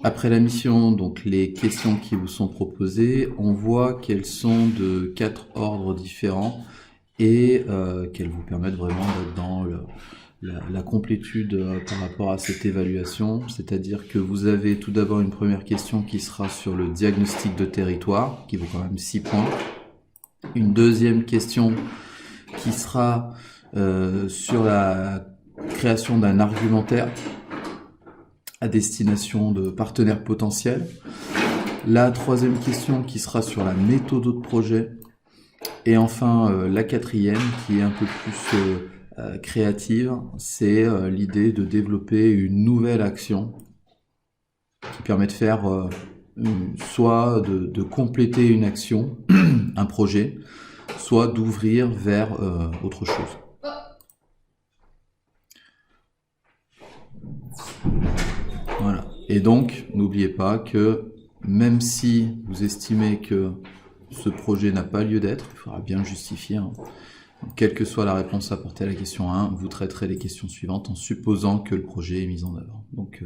Après la mission, donc les questions qui vous sont proposées, on voit qu'elles sont de 4 ordres différents et qu'elles vous permettent vraiment d'être dans la complétude par rapport à cette évaluation. C'est-à-dire que vous avez tout d'abord une première question qui sera sur le diagnostic de territoire, qui vaut quand même 6 points. Une deuxième question qui sera sur la création d'un argumentaire à destination de partenaires potentiels. La troisième question qui sera sur la méthode de projet. Et enfin, la quatrième qui est un peu plus créative, c'est l'idée de développer une nouvelle action qui permet de faire soit de compléter une action, un projet, soit d'ouvrir vers autre chose. Voilà. Et donc, n'oubliez pas que même si vous estimez que ce projet n'a pas lieu d'être, il faudra bien le justifier. Quelle que soit la réponse apportée à la question 1, vous traiterez les questions suivantes en supposant que le projet est mis en œuvre. Donc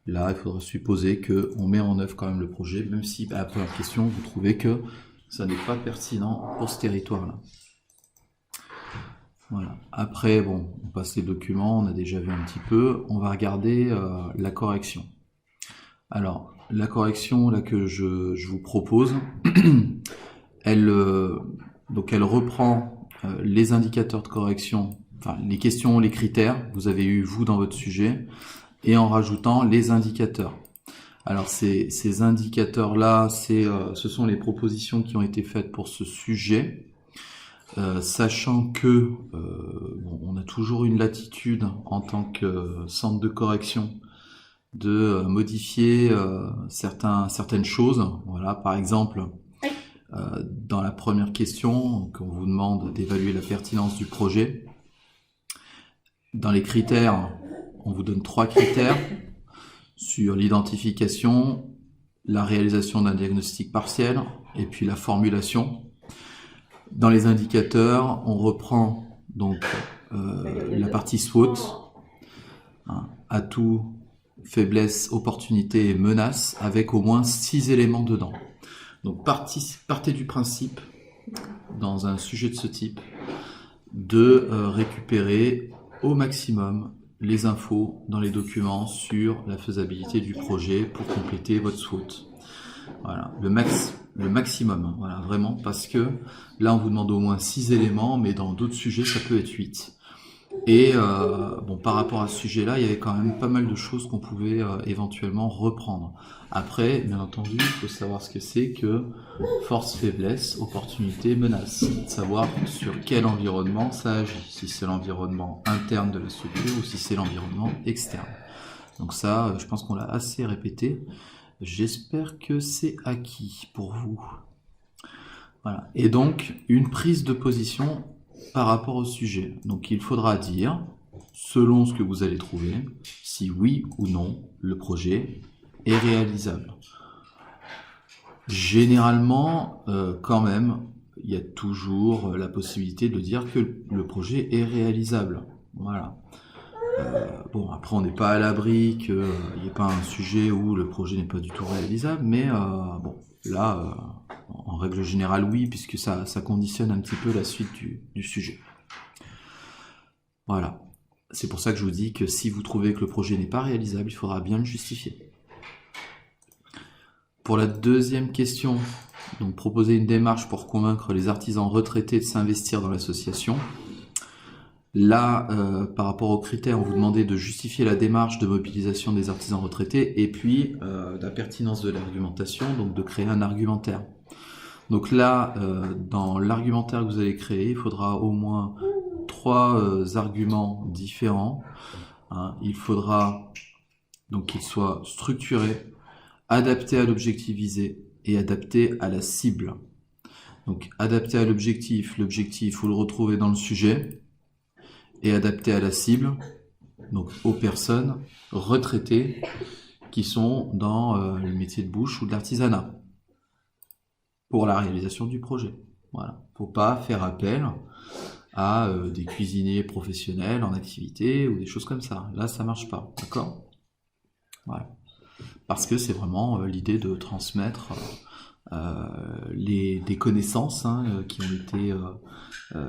là, il faudra supposer qu'on met en œuvre quand même le projet, même si à la première question, vous trouvez que ça n'est pas pertinent pour ce territoire-là. Voilà. Après, bon, on passe les documents, on a déjà vu un petit peu. On va regarder la correction. Alors, la correction là que je vous propose, elle reprend les indicateurs de correction, enfin les questions, les critères que vous avez eu vous dans votre sujet, et en rajoutant les indicateurs. Alors ces indicateurs-là, ce sont les propositions qui ont été faites pour ce sujet. Sachant que on a toujours une latitude en tant que centre de correction de modifier certaines choses. Voilà, par exemple, dans la première question, quand on vous demande d'évaluer la pertinence du projet, dans les critères, on vous donne 3 critères sur l'identification, la réalisation d'un diagnostic partiel et puis la formulation. Dans les indicateurs, on reprend donc la partie SWOT, atouts, faiblesses, opportunités et menaces, avec au moins 6 éléments dedans. Donc partez du principe, dans un sujet de ce type, de récupérer au maximum les infos dans les documents sur la faisabilité du projet pour compléter votre SWOT. Voilà, le maximum, voilà, vraiment, parce que là on vous demande au moins 6 éléments, mais dans d'autres sujets ça peut être 8. Et par rapport à ce sujet-là, il y avait quand même pas mal de choses qu'on pouvait éventuellement reprendre. Après, bien entendu, il faut savoir ce que c'est que force, faiblesse, opportunité, menace. Savoir sur quel environnement ça agit. Si c'est l'environnement interne de la structure ou si c'est l'environnement externe. Donc ça, je pense qu'on l'a assez répété. J'espère que c'est acquis pour vous. Voilà. Et donc, une prise de position par rapport au sujet. Donc, il faudra dire, selon ce que vous allez trouver, si oui ou non le projet est réalisable. Généralement, quand même, il y a toujours la possibilité de dire que le projet est réalisable. Voilà. Après, on n'est pas à l'abri qu'il n'y ait pas un sujet où le projet n'est pas du tout réalisable, mais en règle générale, oui, puisque ça conditionne un petit peu la suite du sujet. Voilà. C'est pour ça que je vous dis que si vous trouvez que le projet n'est pas réalisable, il faudra bien le justifier. Pour la deuxième question, donc proposer une démarche pour convaincre les artisans retraités de s'investir dans l'association. Là, par rapport aux critères, on vous demandait de justifier la démarche de mobilisation des artisans retraités et puis la pertinence de l'argumentation, donc de créer un argumentaire. Donc là, dans l'argumentaire que vous allez créer, il faudra au moins 3 arguments différents. Il faudra donc qu'il soit structuré, adapté à l'objectif visé et adapté à la cible. Donc adapté à l'objectif, vous le retrouvez dans le sujet, et adapté à la cible, donc aux personnes retraitées qui sont dans le métier de bouche ou de l'artisanat pour la réalisation du projet. Voilà, faut pas faire appel à des cuisiniers professionnels en activité ou des choses comme ça. Là, ça marche pas, d'accord ? Voilà. parce que c'est vraiment l'idée de transmettre des connaissances qui ont été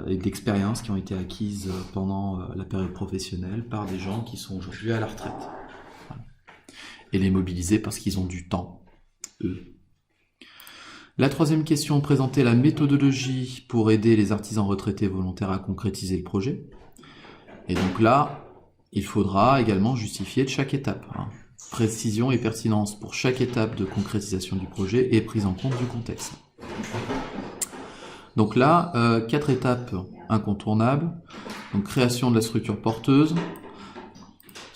et d'expériences qui ont été acquises pendant la période professionnelle par des gens qui sont aujourd'hui à la retraite. Voilà. Et les mobiliser parce qu'ils ont du temps, eux. La troisième question, présenter la méthodologie pour aider les artisans retraités volontaires à concrétiser le projet. Et donc là, il faudra également justifier de chaque étape. Précision et pertinence pour chaque étape de concrétisation du projet et prise en compte du contexte. Donc là, 4 étapes incontournables. Donc création de la structure porteuse,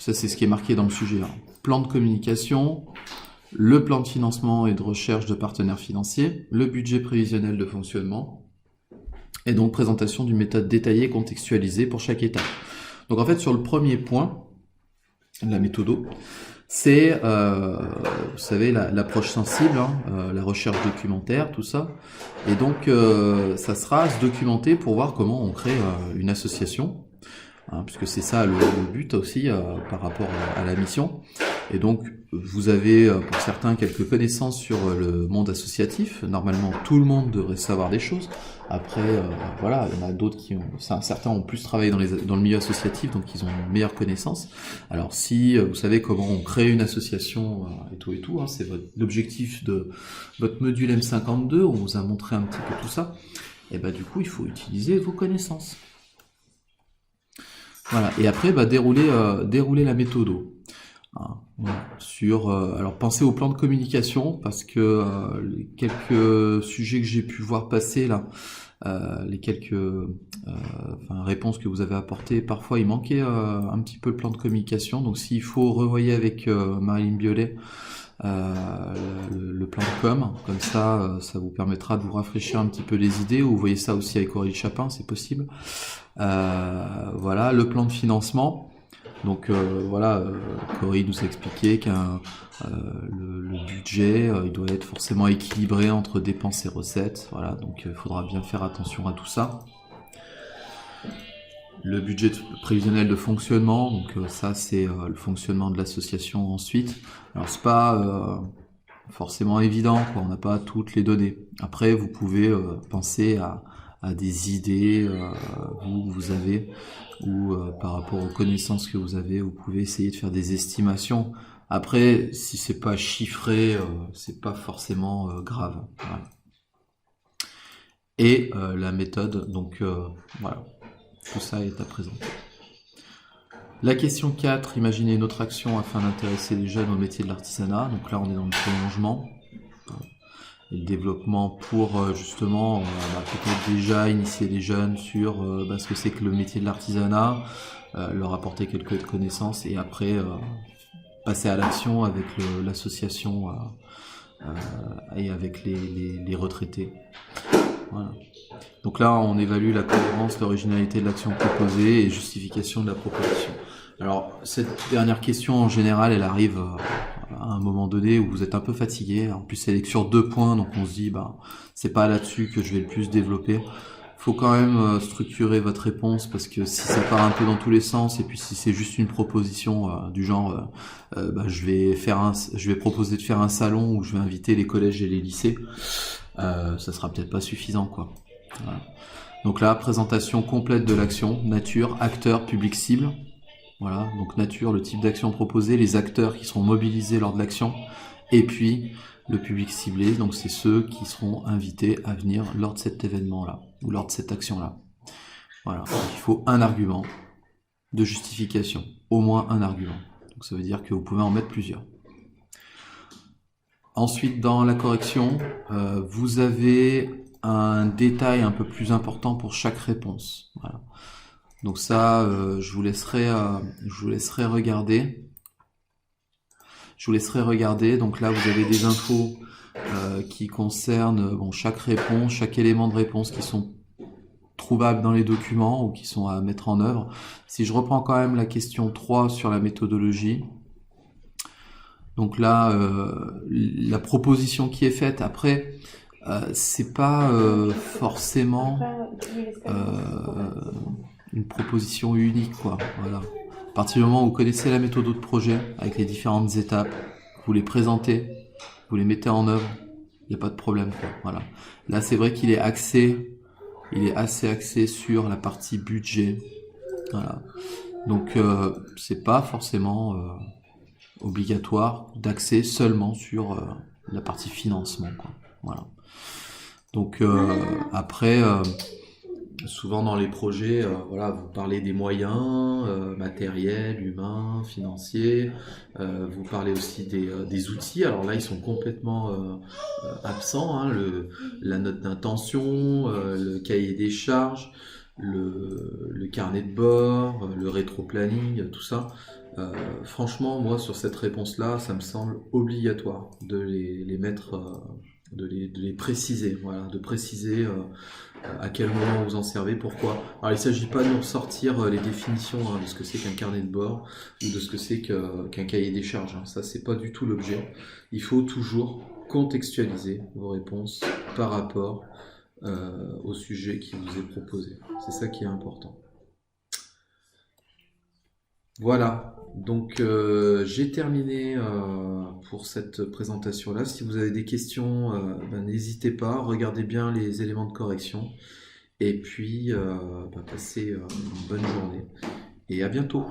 ça c'est ce qui est marqué dans le sujet. Plan de communication, le plan de financement et de recherche de partenaires financiers, le budget prévisionnel de fonctionnement, et donc présentation d'une méthode détaillée contextualisée pour chaque étape. Donc en fait, sur le premier point, la méthodo, c'est, vous savez, l'approche sensible, la recherche documentaire, tout ça. Et donc, ça sera se documenter pour voir comment on crée une association, puisque c'est ça le but aussi par rapport à la mission. Et donc, vous avez pour certains quelques connaissances sur le monde associatif. Normalement, tout le monde devrait savoir des choses. Après, voilà, il y en a d'autres qui ont... Certains ont plus travaillé dans le milieu associatif, donc ils ont une meilleure connaissance. Alors, si vous savez comment on crée une association et tout, c'est l'objectif de votre module M52, on vous a montré un petit peu tout ça, et ben du coup, il faut utiliser vos connaissances. Voilà, et après, dérouler la méthode. Alors pensez au plan de communication, parce que les quelques sujets que j'ai pu voir passer là, les quelques réponses que vous avez apportées, parfois il manquait un petit peu le plan de communication. Donc s'il faut, revoyer avec Marilyn Biolay le plan de com, comme ça vous permettra de vous rafraîchir un petit peu les idées, ou vous voyez ça aussi avec Aurélie Chapin, c'est possible. Voilà, le plan de financement. Donc Cory nous a expliqué qu'un le budget, il doit être forcément équilibré entre dépenses et recettes. Voilà, donc il faudra bien faire attention à tout ça. Le budget prévisionnel de fonctionnement, donc ça c'est le fonctionnement de l'association ensuite. Alors c'est pas forcément évident, quoi, on n'a pas toutes les données. Après, vous pouvez penser à des idées vous avez, ou par rapport aux connaissances que vous avez, vous pouvez essayer de faire des estimations. Après, si c'est pas chiffré, c'est pas forcément grave. Voilà. Et la méthode, donc voilà, tout ça est à présenter. La question 4, imaginez une autre action afin d'intéresser les jeunes au métier de l'artisanat. Donc là, on est dans le prolongement. Et le développement pour justement peut-être déjà initier les jeunes sur ce que c'est que le métier de l'artisanat, leur apporter quelques connaissances, et après passer à l'action avec l'association et avec les retraités. Voilà. Donc là, on évalue la cohérence, l'originalité de l'action proposée et justification de la proposition. Alors, cette dernière question, en général, elle arrive à un moment donné où vous êtes un peu fatigué. En plus, elle est sur 2 points, donc on se dit, c'est pas là-dessus que je vais le plus développer. Faut quand même structurer votre réponse, parce que si ça part un peu dans tous les sens, et puis si c'est juste une proposition du genre, je vais proposer de faire un salon où je vais inviter les collèges et les lycées, ça sera peut-être pas suffisant, quoi. Voilà. Donc là, présentation complète de l'action, nature, acteur, public cible. Voilà, donc nature, le type d'action proposée, les acteurs qui seront mobilisés lors de l'action, et puis le public ciblé, donc c'est ceux qui seront invités à venir lors de cet événement-là, ou lors de cette action-là. Voilà, donc il faut un argument de justification, au moins un argument. Donc ça veut dire que vous pouvez en mettre plusieurs. Ensuite, dans la correction, vous avez un détail un peu plus important pour chaque réponse. Voilà. Donc ça, je vous laisserai regarder. Donc là, vous avez des infos qui concernent chaque réponse, chaque élément de réponse qui sont trouvables dans les documents ou qui sont à mettre en œuvre. Si je reprends quand même la question 3 sur la méthodologie. Donc là, la proposition qui est faite, après, c'est pas forcément une proposition unique, quoi. Voilà. À partir du moment où vous connaissez la méthode de projet avec les différentes étapes, vous les présentez, vous les mettez en œuvre, il n'y a pas de problème, quoi. Voilà. Là, c'est vrai qu'il est assez axé sur la partie budget. Voilà. Donc, c'est pas forcément obligatoire d'axer seulement sur la partie financement, quoi. Voilà. Donc, après, souvent dans les projets, voilà, vous parlez des moyens matériels, humains, financiers. Vous parlez aussi des outils. Alors là, ils sont complètement absents, hein, la note d'intention, le cahier des charges, le carnet de bord, le rétro-planning, tout ça. Franchement, moi, sur cette réponse-là, ça me semble obligatoire de les mettre, de les préciser, voilà, de préciser à quel moment vous en servez, pourquoi. Alors, il ne s'agit pas de nous ressortir les définitions hein, de ce que c'est qu'un carnet de bord ou de ce que c'est qu'un cahier des charges. Hein. Ça, c'est pas du tout l'objet. Il faut toujours contextualiser vos réponses par rapport au sujet qui vous est proposé. C'est ça qui est important. Voilà, donc j'ai terminé pour cette présentation-là. Si vous avez des questions, n'hésitez pas, regardez bien les éléments de correction et puis passez une bonne journée et à bientôt.